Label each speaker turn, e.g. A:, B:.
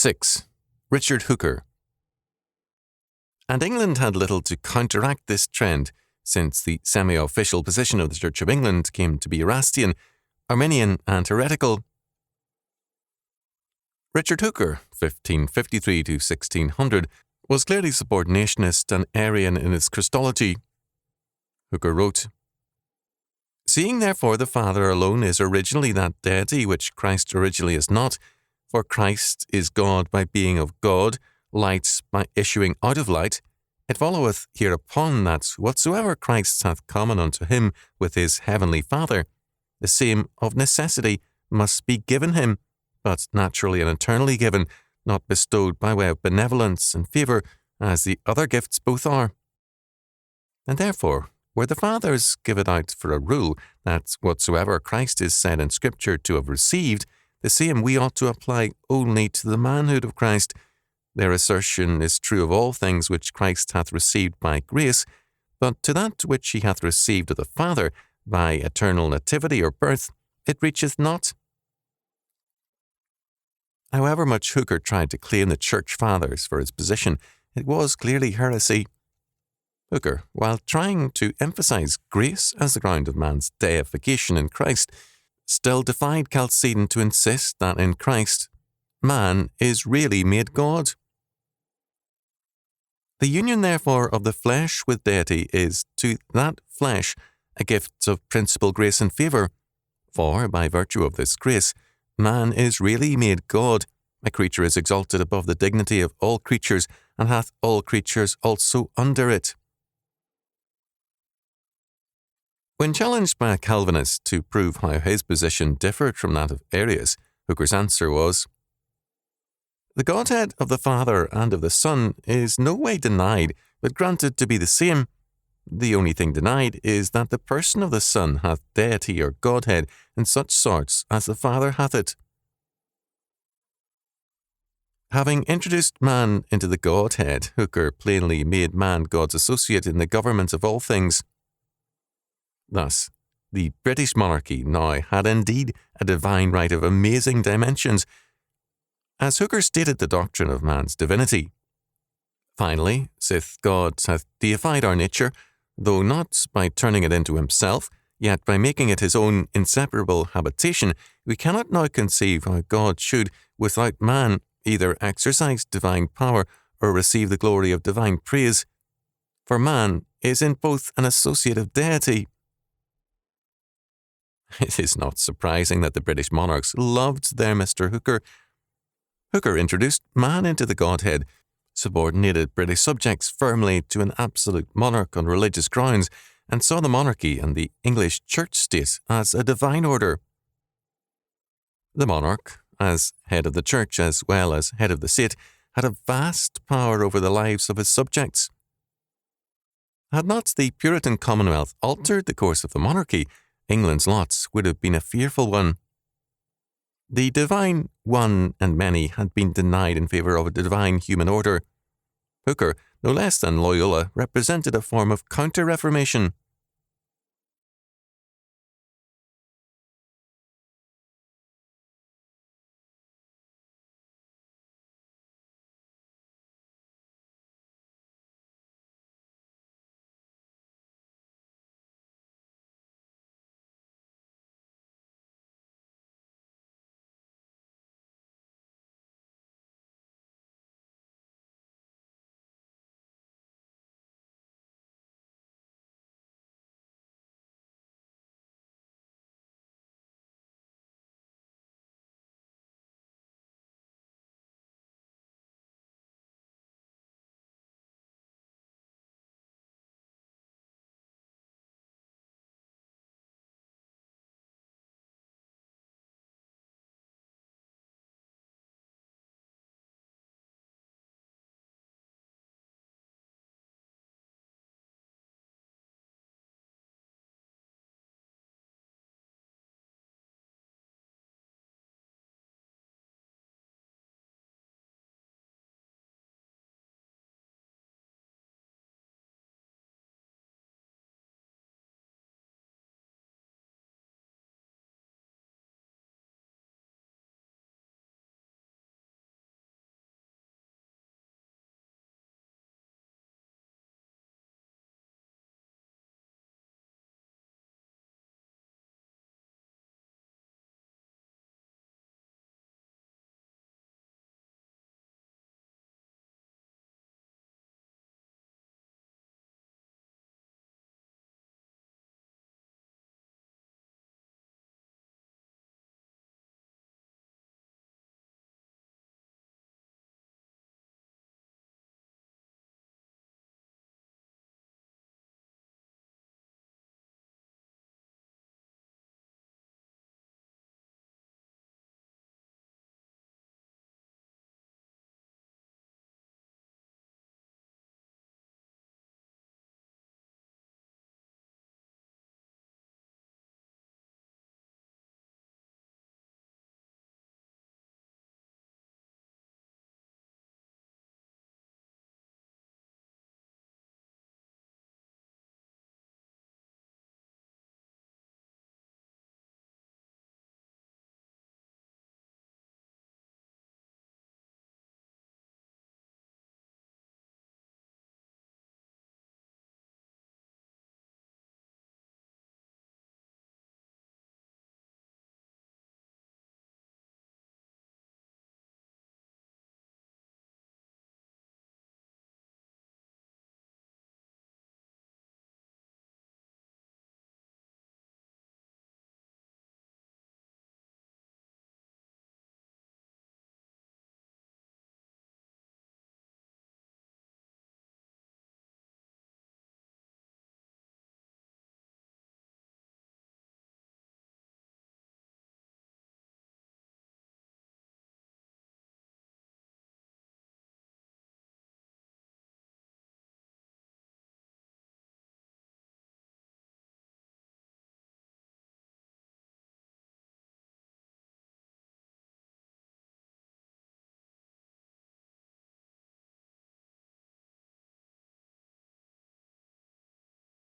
A: 6. Richard Hooker. And England had little to counteract this trend, since the semi-official position of the Church of England came to be Erastian, Arminian and heretical. Richard Hooker, 1553 to 1600, was clearly subordinationist and Arian in his Christology. Hooker wrote, "Seeing therefore the Father alone is originally that deity which Christ originally is not, for Christ is God by being of God, light by issuing out of light, it followeth hereupon that whatsoever Christ hath common unto him with his heavenly Father, the same of necessity must be given him, but naturally and eternally given, not bestowed by way of benevolence and favour, as the other gifts both are. And therefore, where the Fathers give it out for a rule that whatsoever Christ is said in Scripture to have received, the same we ought to apply only to the manhood of Christ, their assertion is true of all things which Christ hath received by grace, but to that which he hath received of the Father by eternal nativity or birth, it reacheth not." However much Hooker tried to claim the Church Fathers for his position, it was clearly heresy. Hooker, while trying to emphasize grace as the ground of man's deification in Christ, still defied Chalcedon to insist that in Christ, man is really made God. The union, therefore, of the flesh with deity is to that flesh a gift of principal grace and favour, for, by virtue of this grace, man is really made God, a creature is exalted above the dignity of all creatures, and hath all creatures also under it. When challenged by a Calvinist to prove how his position differed from that of Arius, Hooker's answer was, "The Godhead of the Father and of the Son is no way denied, but granted to be the same. The only thing denied is that the person of the Son hath deity or Godhead in such sorts as the Father hath it." Having introduced man into the Godhead, Hooker plainly made man God's associate in the government of all things. Thus, the British monarchy now had indeed a divine right of amazing dimensions, as Hooker stated the doctrine of man's divinity. Finally, sith God hath deified our nature, though not by turning it into himself, yet by making it his own inseparable habitation, we cannot now conceive how God should, without man, either exercise divine power or receive the glory of divine praise. For man is in both an associate of deity. It is not surprising that the British monarchs loved their Mr. Hooker. Hooker introduced man into the Godhead, subordinated British subjects firmly to an absolute monarch on religious grounds, and saw the monarchy and the English church state as a divine order. The monarch, as head of the church as well as head of the state, had a vast power over the lives of his subjects. Had not the Puritan Commonwealth altered the course of the monarchy, England's lot would have been a fearful one. The divine one and many had been denied in favour of a divine human order. Hooker, no less than Loyola, represented a form of counter-reformation.